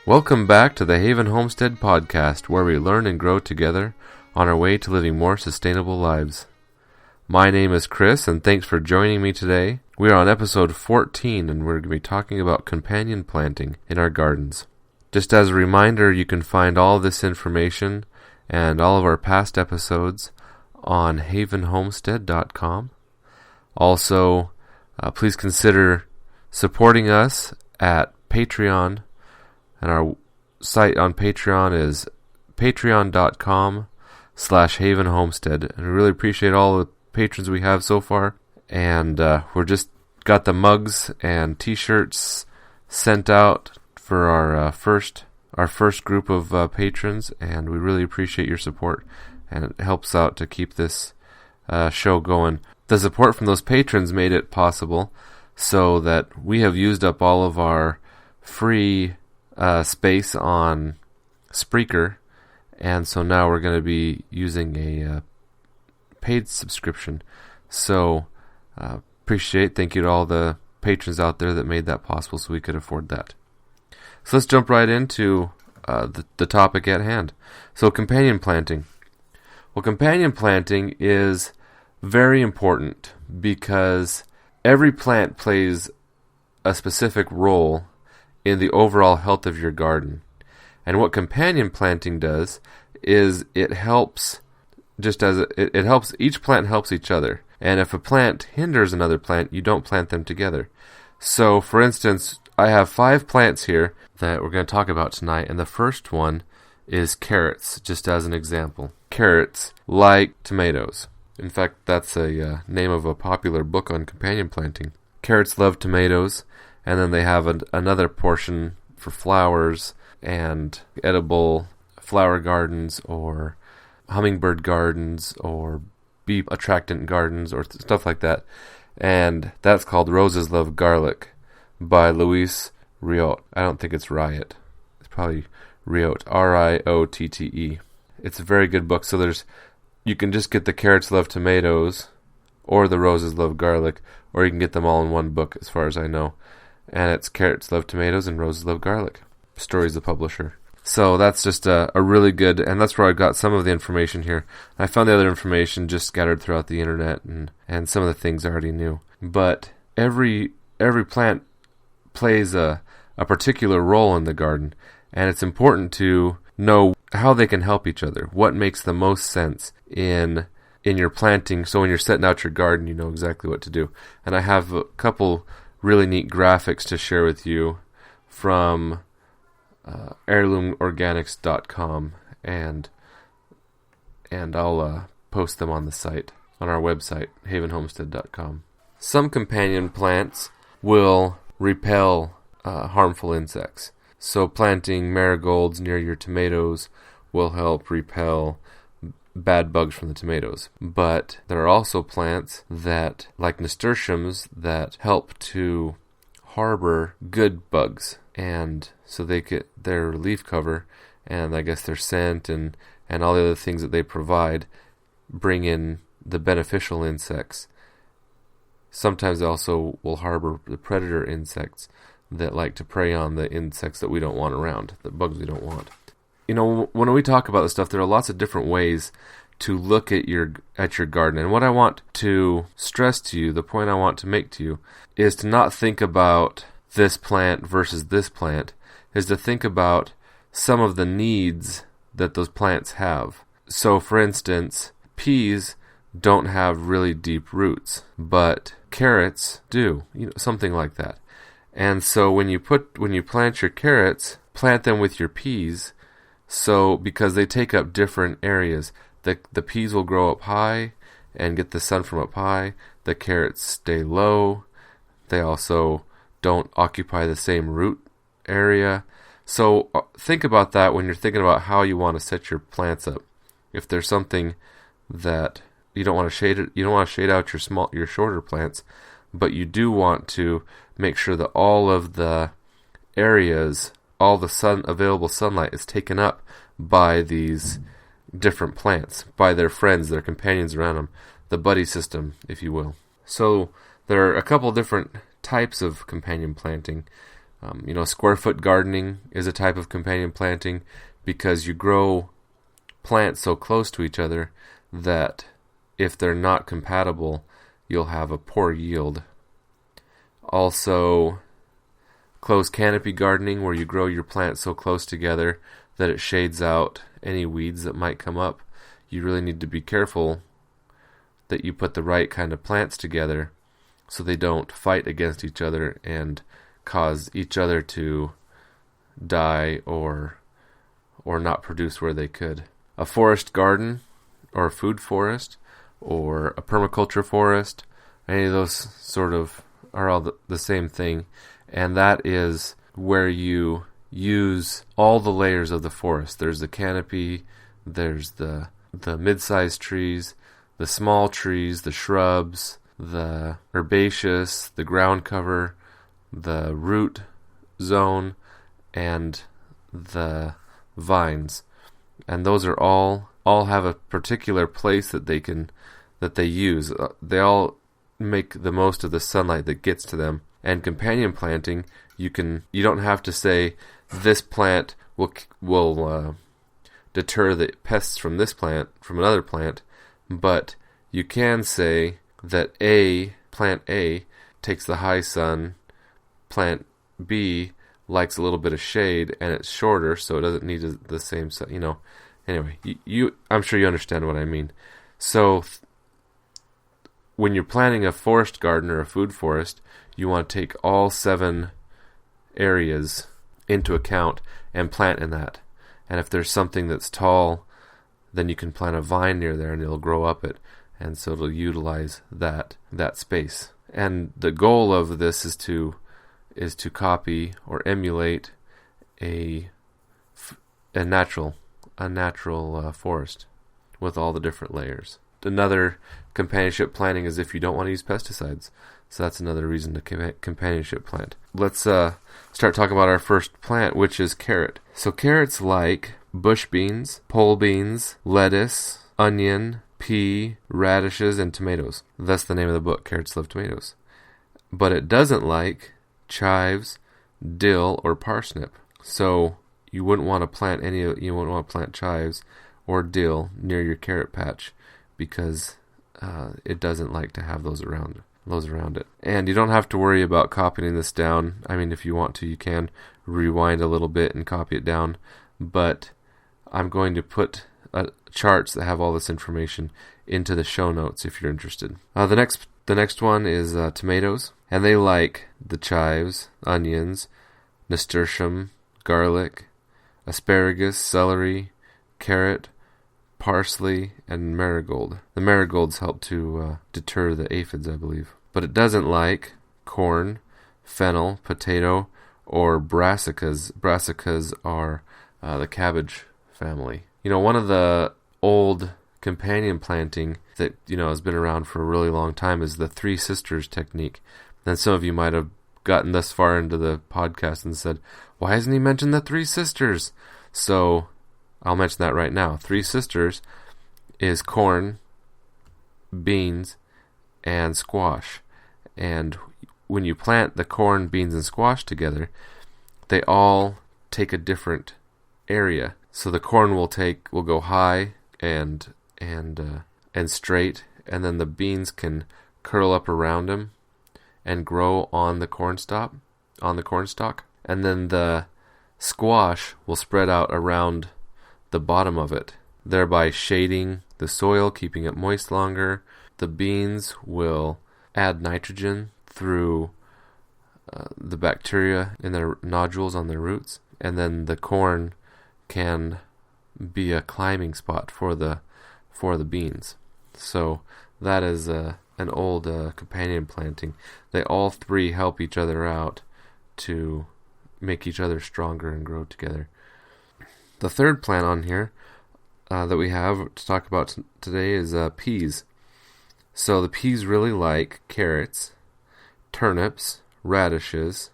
Welcome back to the Haven Homestead podcast, where we learn and grow together on our way to living more sustainable lives. My name is Chris, and thanks for joining me today. We are on episode 14, and we're going to be talking about companion planting in our gardens. Just as a reminder, you can find all of this information and all of our past episodes on havenhomestead.com. Also, please consider supporting us at Patreon. And our site on Patreon is patreon.com/havenhomestead. And we really appreciate all the patrons we have so far. And we're just got the mugs and t-shirts sent out for our first group of patrons. And we really appreciate your support. And it helps out to keep this show going. The support from those patrons made it possible so that we have used up all of our free space on Spreaker, and so now we're going to be using a paid subscription. So thank you to all the patrons out there that made that possible so we could afford that. So let's jump right into the topic at hand. So companion planting. Well, companion planting is very important because every plant plays a specific role in the overall health of your garden. And what companion planting does is it helps, it helps, each plant helps each other. And if a plant hinders another plant, you don't plant them together. So, for instance, I have 5 plants here that we're going to talk about tonight, and the first one is carrots, just as an example. Carrots like tomatoes. In fact, that's a name of a popular book on companion planting. Carrots love tomatoes. And then they have another portion for flowers and edible flower gardens or hummingbird gardens or bee attractant gardens or stuff like that. And that's called Roses Love Garlic by Luis Riot. I don't think it's Riot. It's probably Riot. Riotte. It's a very good book. So you can just get the Carrots Love Tomatoes or the Roses Love Garlic, or you can get them all in one book as far as I know. And it's Carrots Love Tomatoes and Roses Love Garlic. Story's the publisher. So that's just a really good, and that's where I got some of the information here. I found the other information just scattered throughout the internet, and some of the things I already knew. But every plant plays a particular role in the garden, and it's important to know how they can help each other. What makes the most sense in your planting, so when you're setting out your garden, you know exactly what to do. And I have a couple really neat graphics to share with you from heirloomorganics.com, and I'll post them on the site, on our website, havenhomestead.com. Some companion plants will repel harmful insects. So planting marigolds near your tomatoes will help repel bad bugs from the tomatoes. But there are also plants that, like nasturtiums, that help to harbor good bugs, and so they get their leaf cover and I guess their scent and all the other things that they provide bring in the beneficial insects. Sometimes they also will harbor the predator insects that like to prey on the insects that we don't want around, the bugs we don't want. You know, when we talk about this stuff, there are lots of different ways to look at your garden. And what I want to stress to you, the point I want to make to you, is to not think about this plant versus this plant, is to think about some of the needs that those plants have. So, for instance, peas don't have really deep roots, but carrots do, something like that. And so when you plant your carrots, plant them with your peas. So, because they take up different areas, the peas will grow up high and get the sun from up high. The carrots stay low. They also don't occupy the same root area. So think about that when you're thinking about how you want to set your plants up. If there's something that you don't want to shade out your shorter plants, but you do want to make sure that all of the areas, all the available sunlight is taken up by these different plants, by their friends, their companions around them, the buddy system, if you will. So there are a couple different types of companion planting. Square foot gardening is a type of companion planting because you grow plants so close to each other that if they're not compatible, you'll have a poor yield. Also, closed canopy gardening, where you grow your plants so close together that it shades out any weeds that might come up. You really need to be careful that you put the right kind of plants together so they don't fight against each other and cause each other to die or not produce where they could. A forest garden or a food forest or a permaculture forest, any of those sort of are all the same thing, and that is where you use all the layers of the forest. There's the canopy, there's the mid-sized trees, the small trees, the shrubs, the herbaceous, the ground cover, the root zone, and the vines. And those are all have a particular place that they use. They all make the most of the sunlight that gets to them. And companion planting, you don't have to say this plant will deter the pests from this plant from another plant, but you can say that plant A takes the high sun, plant B likes a little bit of shade and it's shorter, so it doesn't need the same sun. Anyway, I'm sure you understand what I mean. So when you're planting a forest garden or a food forest, you want to take all 7 areas into account and plant in that. And if there's something that's tall, then you can plant a vine near there and it'll grow up it. And so it'll utilize that space. And the goal of this is to copy or emulate a natural forest with all the different layers. Another companionship planting is if you don't want to use pesticides. So that's another reason to companionship plant. Let's start talking about our first plant, which is carrot. So carrots like bush beans, pole beans, lettuce, onion, pea, radishes, and tomatoes. That's the name of the book, Carrots Love Tomatoes. But it doesn't like chives, dill, or parsnip. So you wouldn't want to plant chives or dill near your carrot patch because it doesn't like to have those around it. And you don't have to worry about copying this down. I mean, if you want to, you can rewind a little bit and copy it down. But I'm going to put charts that have all this information into the show notes if you're interested. The next one is tomatoes, and they like the chives, onions, nasturtium, garlic, asparagus, celery, carrot, parsley, and marigold. The marigolds help to deter the aphids, I believe. But it doesn't like corn, fennel, potato, or brassicas. Brassicas are the cabbage family. One of the old companion planting that has been around for a really long time is the Three Sisters technique. And some of you might have gotten this far into the podcast and said, why hasn't he mentioned the Three Sisters? So I'll mention that right now. Three Sisters is corn, beans, and squash. And when you plant the corn, beans, and squash together, they all take a different area. So the corn will go high and straight, and then the beans can curl up around them and grow on the corn stalk, and then the squash will spread out around the bottom of it, thereby shading the soil, keeping it moist longer. The beans will add nitrogen through the bacteria in their nodules on their roots, and then the corn can be a climbing spot for the beans. So that is an old companion planting. They all three help each other out to make each other stronger and grow together. The third plant on here that we have to talk about today is peas. So the peas really like carrots, turnips, radishes,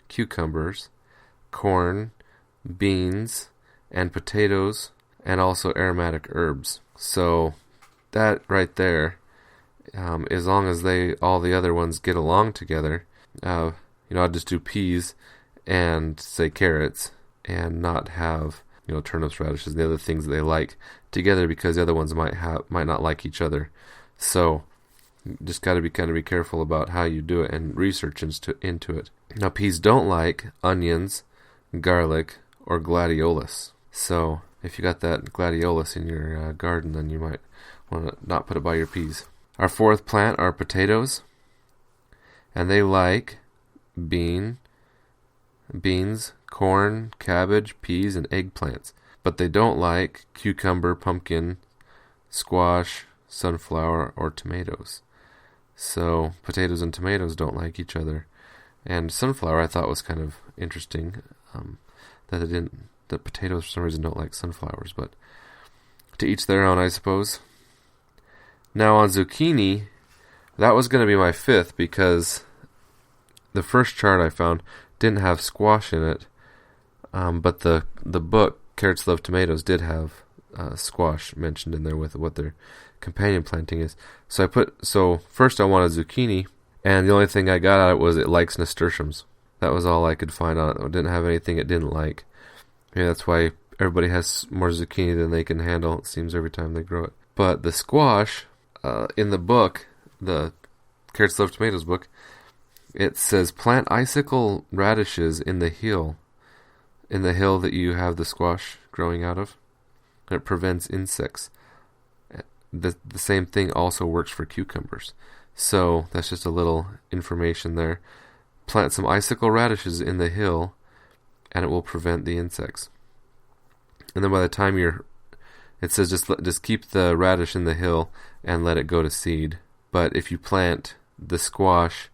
cucumbers, corn, beans, and potatoes, and also aromatic herbs. So that right there, as long as all the other ones get along together, I'll just do peas and say carrots, and not have turnips, radishes, and the other things that they like together, because the other ones might not like each other. So just got to be careful about how you do it and research into it. Now, peas don't like onions, garlic, or gladiolus. So if you got that gladiolus in your garden, then you might want to not put it by your peas. Our fourth plant are potatoes, and they like beans, corn, cabbage, peas, and eggplants. But they don't like cucumber, pumpkin, squash, sunflower, or tomatoes. So potatoes and tomatoes don't like each other. And sunflower I thought was kind of interesting, that potatoes for some reason don't like sunflowers, but to each their own, I suppose. Now on zucchini, that was going to be my fifth, because the first chart I found didn't have squash in it, but the book Carrots Love Tomatoes did have squash mentioned in there with what their companion planting is. So first I wanted zucchini, and the only thing I got out of it was it likes nasturtiums. That was all I could find on it. It didn't have anything it didn't like. Maybe that's why everybody has more zucchini than they can handle, it seems, every time they grow it. But the squash, in the book, the Carrots Love Tomatoes book, it says plant icicle radishes in the hill that you have the squash growing out of. It prevents insects. The same thing also works for cucumbers. So that's just a little information there. Plant some icicle radishes in the hill, and it will prevent the insects. And then by the time it says just keep the radish in the hill and let it go to seed. But if you plant the squash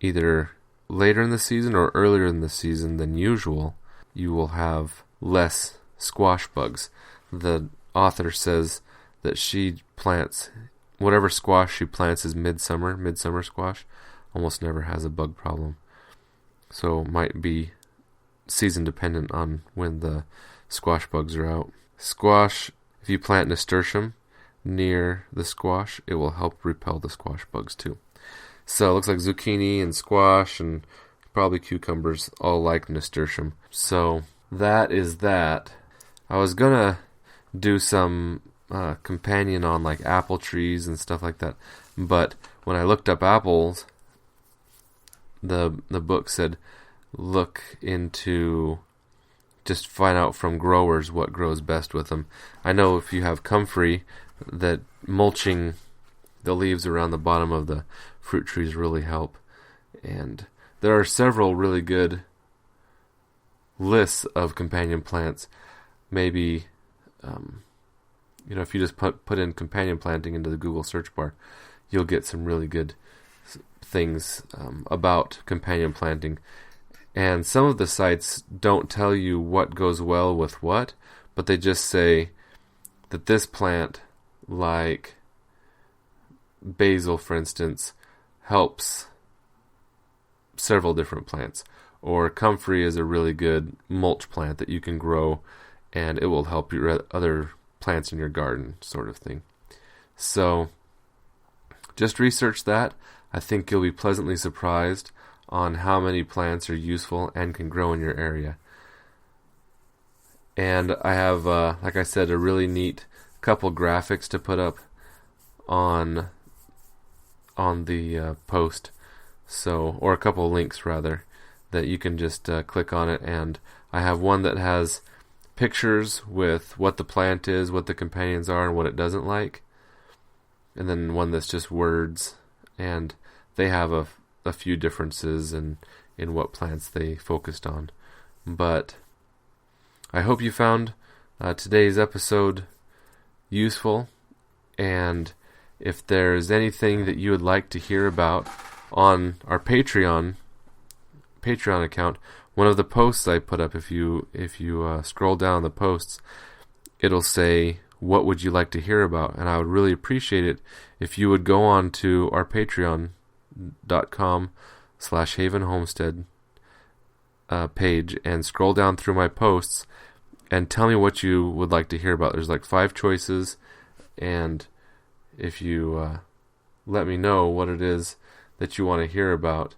either later in the season or earlier in the season than usual, you will have less squash bugs. The author says that she plants whatever squash she plants is midsummer squash, almost never has a bug problem. So might be season dependent on when the squash bugs are out. Squash, if you plant nasturtium near the squash, it will help repel the squash bugs too. So it looks like zucchini and squash and probably cucumbers all like nasturtium. So that is that. I was gonna do some companion on like apple trees and stuff like that, but when I looked up apples, the book said look into, just find out from growers what grows best with them. I know if you have comfrey, that mulching the leaves around the bottom of the fruit trees really help. And there are several really good lists of companion plants. Maybe if you just put in companion planting into the Google search bar, you'll get some really good things about companion planting. And some of the sites don't tell you what goes well with what, but they just say that this plant, like basil for instance, helps several different plants. Or comfrey is a really good mulch plant that you can grow, and it will help your other plants in your garden, sort of thing. So just research that. I think you'll be pleasantly surprised on how many plants are useful and can grow in your area. And I have, like I said, a really neat couple graphics to put up on the post, or a couple links rather, that you can just click on it. And I have one that has pictures with what the plant is, what the companions are, and what it doesn't like. And then one that's just words, and they have a few differences in what plants they focused on. But I hope you found today's episode useful, and if there's anything that you would like to hear about on our Patreon account, one of the posts I put up, if you scroll down the posts, it'll say what would you like to hear about, and I would really appreciate it if you would go on to our patreon.com/Haven Homestead page and scroll down through my posts and tell me what you would like to hear about. There's like 5 choices, and if you let me know what it is that you want to hear about,